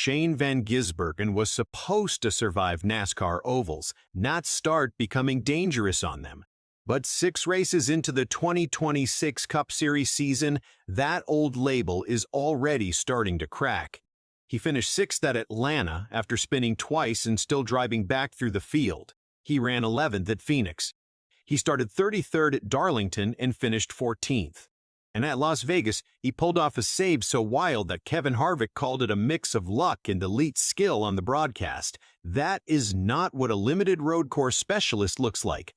Shane van Gisbergen was supposed to survive NASCAR ovals, not start becoming dangerous on them. But 6 races into the 2026 Cup Series season, that old label is already starting to crack. He finished 6th at Atlanta after spinning twice and still driving back through the field. He ran 11th at Phoenix. He started 33rd at Darlington and finished 14th. And at Las Vegas, he pulled off a save so wild that Kevin Harvick called it a mix of luck and elite skill on the broadcast. That is not what a limited road course specialist looks like.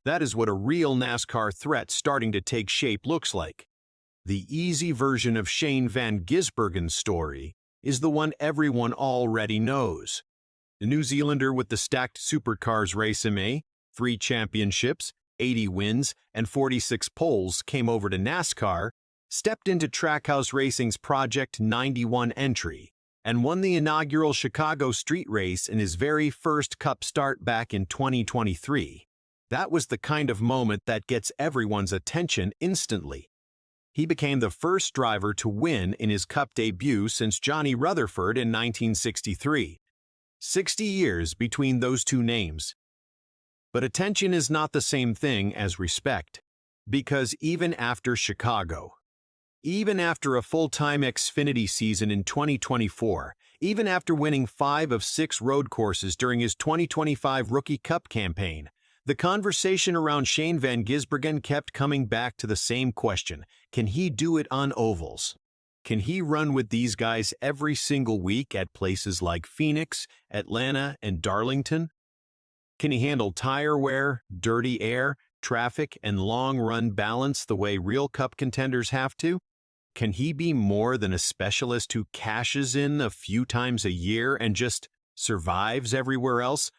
That is what a real NASCAR threat starting to take shape looks like. The easy version of Shane van Gisbergen's story is the one everyone already knows. The New Zealander with the stacked supercars resume, 3 championships, 80 wins, and 46 poles came over to NASCAR, stepped into Trackhouse Racing's Project 91 entry, and won the inaugural Chicago street race in his very first Cup start back in 2023. That was the kind of moment that gets everyone's attention instantly. He became the first driver to win in his Cup debut since Johnny Rutherford in 1963. 60 years between those two names. But attention is not the same thing as respect, because even after Chicago, even after a full-time Xfinity season in 2024, even after winning 5 of 6 road courses during his 2025 Rookie Cup campaign, the conversation around Shane van Gisbergen kept coming back to the same question: can he do it on ovals? Can he run with these guys every single week at places like Phoenix, Atlanta, and Darlington? Can he handle tire wear, dirty air, traffic, and long-run balance the way real Cup contenders have to? Can he be more than a specialist who cashes in a few times a year and just survives everywhere else?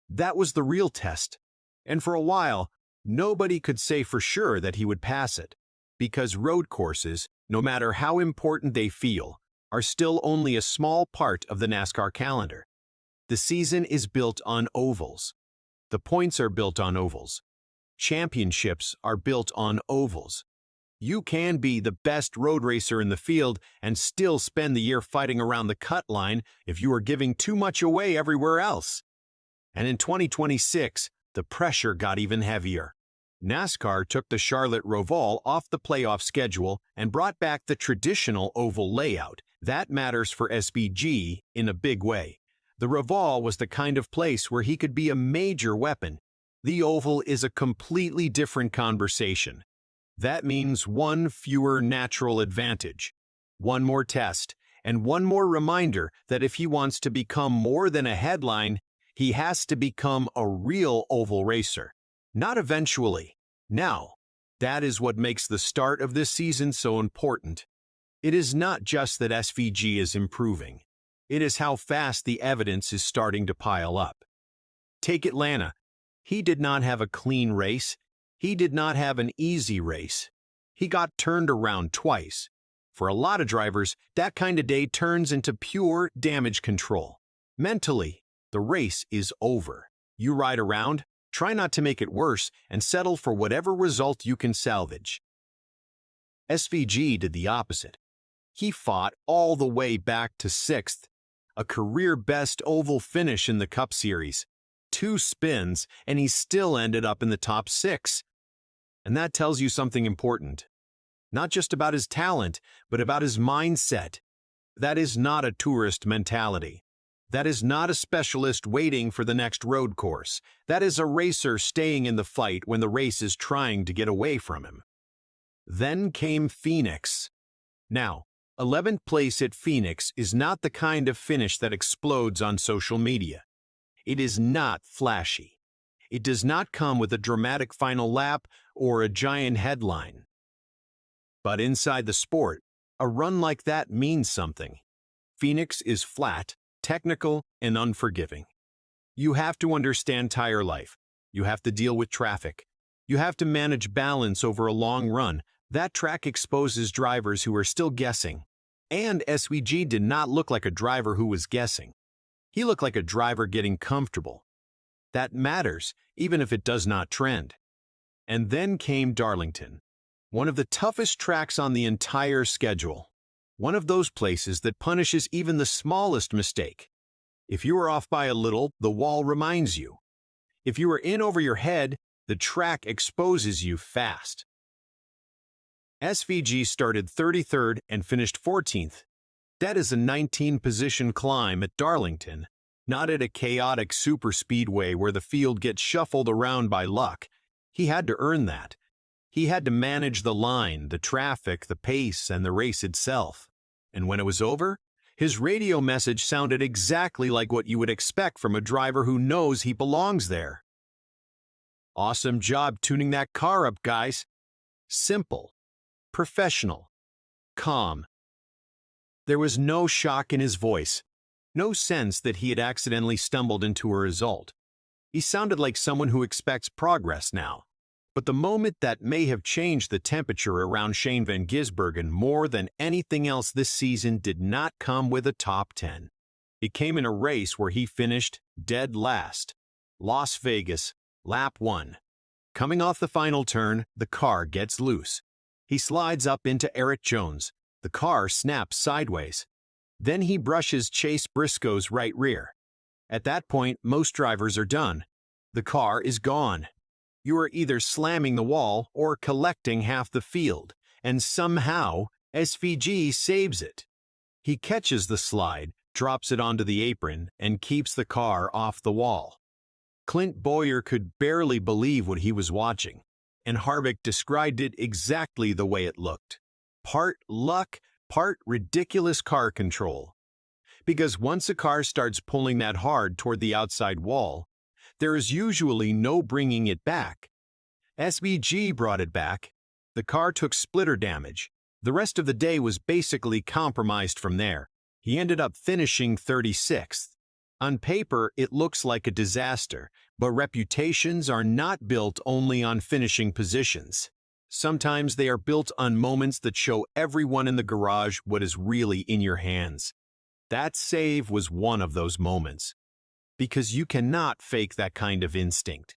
That was the real test. And for a while, nobody could say for sure that he would pass it, because road courses, no matter how important they feel, are still only a small part of the NASCAR calendar. The season is built on ovals. The points are built on ovals. Championships are built on ovals. You can be the best road racer in the field and still spend the year fighting around the cut line if you are giving too much away everywhere else. And in 2026, the pressure got even heavier. NASCAR took the Charlotte Roval off the playoff schedule and brought back the traditional oval layout. That matters for SVG in a big way. The Roval was the kind of place where he could be a major weapon. The oval is a completely different conversation. That means one fewer natural advantage, one more test, and one more reminder that if he wants to become more than a headline, he has to become a real oval racer. Not eventually. Now. That is what makes the start of this season so important. It is not just that SVG is improving. It is how fast the evidence is starting to pile up. Take Atlanta. He did not have a clean race. He did not have an easy race. He got turned around twice. For a lot of drivers, that kind of day turns into pure damage control. Mentally, the race is over. You ride around, try not to make it worse, and settle for whatever result you can salvage. SVG did the opposite. He fought all the way back to 6th, a career-best oval finish in the Cup Series, 2 spins, and he still ended up in the top 6. And that tells you something important. Not just about his talent, but about his mindset. That is not a tourist mentality. That is not a specialist waiting for the next road course. That is a racer staying in the fight when the race is trying to get away from him. Then came Phoenix. Now, 11th place at Phoenix is not the kind of finish that explodes on social media. It is not flashy. It does not come with a dramatic final lap or a giant headline. But inside the sport, a run like that means something. Phoenix is flat, technical, and unforgiving. You have to understand tire life. You have to deal with traffic. You have to manage balance over a long run. That track exposes drivers who are still guessing. And SVG did not look like a driver who was guessing. He looked like a driver getting comfortable. That matters, even if it does not trend. And then came Darlington, one of the toughest tracks on the entire schedule. One of those places that punishes even the smallest mistake. If you are off by a little, the wall reminds you. If you are in over your head, the track exposes you fast. SVG started 33rd and finished 14th. That is a 19-position climb at Darlington, not at a chaotic superspeedway where the field gets shuffled around by luck. He had to earn that. He had to manage the line, the traffic, the pace, and the race itself. And when it was over, his radio message sounded exactly like what you would expect from a driver who knows he belongs there. "Awesome job tuning that car up, guys." Simple, professional, calm. There was no shock in his voice, no sense that he had accidentally stumbled into a result. He sounded like someone who expects progress now. But the moment that may have changed the temperature around Shane van Gisbergen more than anything else this season did not come with a top 10. It came in a race where he finished dead last. Las Vegas, lap 1. Coming off the final turn, the car gets loose. He slides up into Eric Jones. The car snaps sideways. Then he brushes Chase Briscoe's right rear. At that point, most drivers are done. The car is gone. You are either slamming the wall or collecting half the field, and somehow SVG saves it. He catches the slide, drops it onto the apron, and keeps the car off the wall. Clint Bowyer could barely believe what he was watching, and Harvick described it exactly the way it looked. Part luck, part ridiculous car control. Because once a car starts pulling that hard toward the outside wall, there is usually no bringing it back. SVG brought it back. The car took splitter damage. The rest of the day was basically compromised from there. He ended up finishing 36th. On paper, it looks like a disaster, but reputations are not built only on finishing positions. Sometimes they are built on moments that show everyone in the garage what is really in your hands. That save was one of those moments. Because you cannot fake that kind of instinct.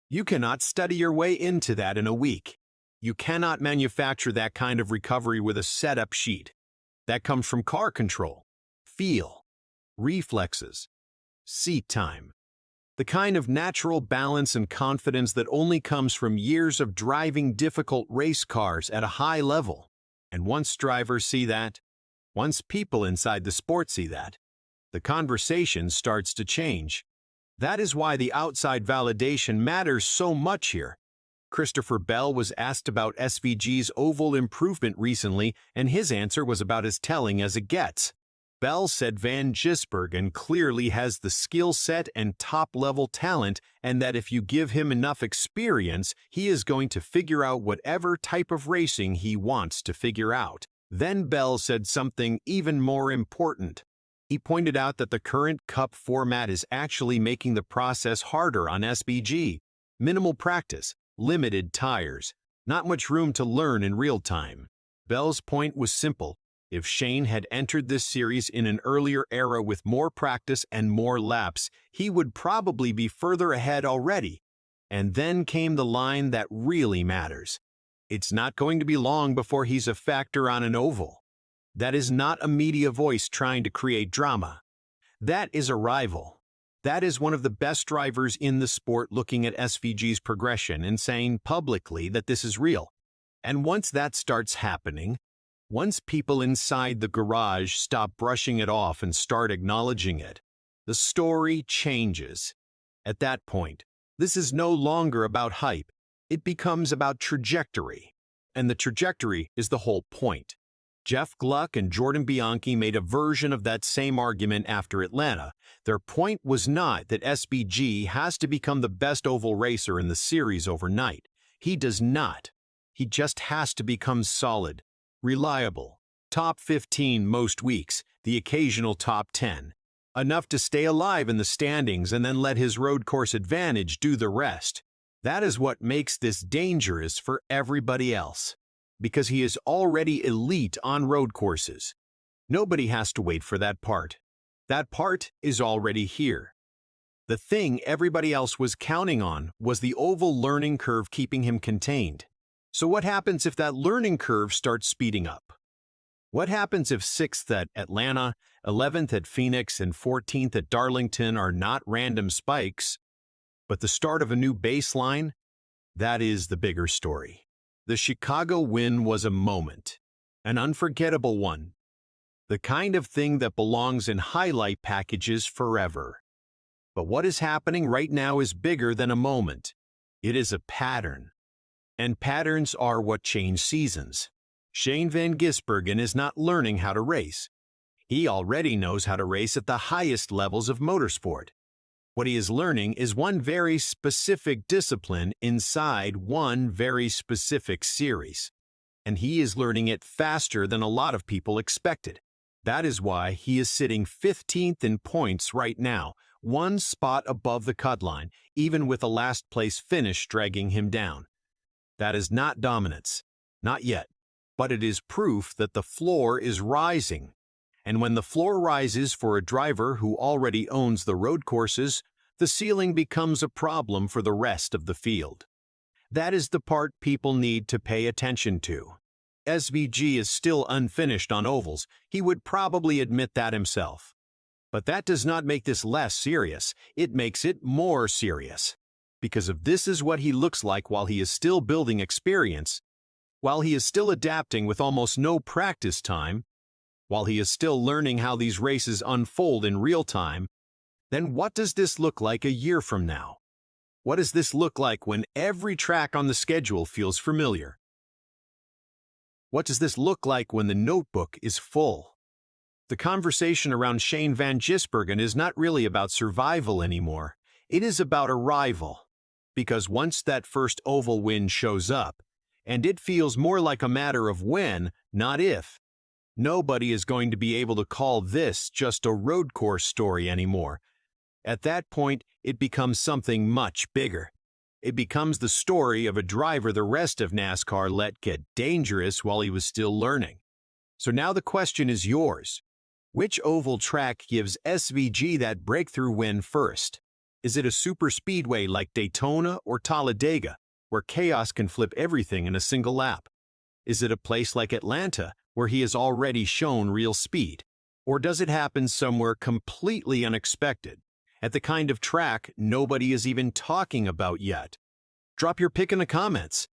You cannot study your way into that in a week. You cannot manufacture that kind of recovery with a setup sheet. That comes from car control, feel, reflexes, seat time. The kind of natural balance and confidence that only comes from years of driving difficult race cars at a high level. And once drivers see that, once people inside the sport see that, the conversation starts to change. That is why the outside validation matters so much here. Christopher Bell was asked about SVG's oval improvement recently, and his answer was about as telling as it gets. Bell said Van Gisbergen clearly has the skill set and top-level talent, and that if you give him enough experience, he is going to figure out whatever type of racing he wants to figure out. Then Bell said something even more important. He pointed out that the current Cup format is actually making the process harder on SVG. Minimal practice, limited tires, not much room to learn in real time. Bell's point was simple. If Shane had entered this series in an earlier era with more practice and more laps, he would probably be further ahead already. And then came the line that really matters. It's not going to be long before he's a factor on an oval. That is not a media voice trying to create drama. That is a rival. That is one of the best drivers in the sport looking at SVG's progression and saying publicly that this is real. And once that starts happening, once people inside the garage stop brushing it off and start acknowledging it, the story changes. At that point, this is no longer about hype. It becomes about trajectory. And the trajectory is the whole point. Jeff Gluck and Jordan Bianchi made a version of that same argument after Atlanta. Their point was not that SVG has to become the best oval racer in the series overnight. He does not. He just has to become solid, reliable, top 15 most weeks, the occasional top 10. Enough to stay alive in the standings and then let his road course advantage do the rest. That is what makes this dangerous for everybody else. Because he is already elite on road courses. Nobody has to wait for that part. That part is already here. The thing everybody else was counting on was the oval learning curve keeping him contained. So what happens if that learning curve starts speeding up? What happens if 6th at Atlanta, 11th at Phoenix, and 14th at Darlington are not random spikes, but the start of a new baseline? That is the bigger story. The Chicago win was a moment, an unforgettable one, the kind of thing that belongs in highlight packages forever. But what is happening right now is bigger than a moment. It is a pattern. And patterns are what change seasons. Shane van Gisbergen is not learning how to race. He already knows how to race at the highest levels of motorsport. What he is learning is one very specific discipline inside one very specific series. And he is learning it faster than a lot of people expected. That is why he is sitting 15th in points right now, one spot above the cut line, even with a last-place finish dragging him down. That is not dominance. Not yet. But it is proof that the floor is rising. And when the floor rises for a driver who already owns the road courses, the ceiling becomes a problem for the rest of the field. That is the part people need to pay attention to. SVG is still unfinished on ovals. He would probably admit that himself. But that does not make this less serious. It makes it more serious. Because if this is what he looks like while he is still building experience, while he is still adapting with almost no practice time, while he is still learning how these races unfold in real time, then what does this look like a year from now? What does this look like when every track on the schedule feels familiar? What does this look like when the notebook is full? The conversation around Shane van Gisbergen is not really about survival anymore. It is about arrival. Because once that first oval win shows up, and it feels more like a matter of when, not if, nobody is going to be able to call this just a road course story anymore. At that point, it becomes something much bigger. It becomes the story of a driver the rest of NASCAR let get dangerous while he was still learning. So now the question is yours. Which oval track gives SVG that breakthrough win first? Is it a super speedway like Daytona or Talladega, where chaos can flip everything in a single lap? Is it a place like Atlanta, where he has already shown real speed? Or does it happen somewhere completely unexpected, at the kind of track nobody is even talking about yet? Drop your pick in the comments.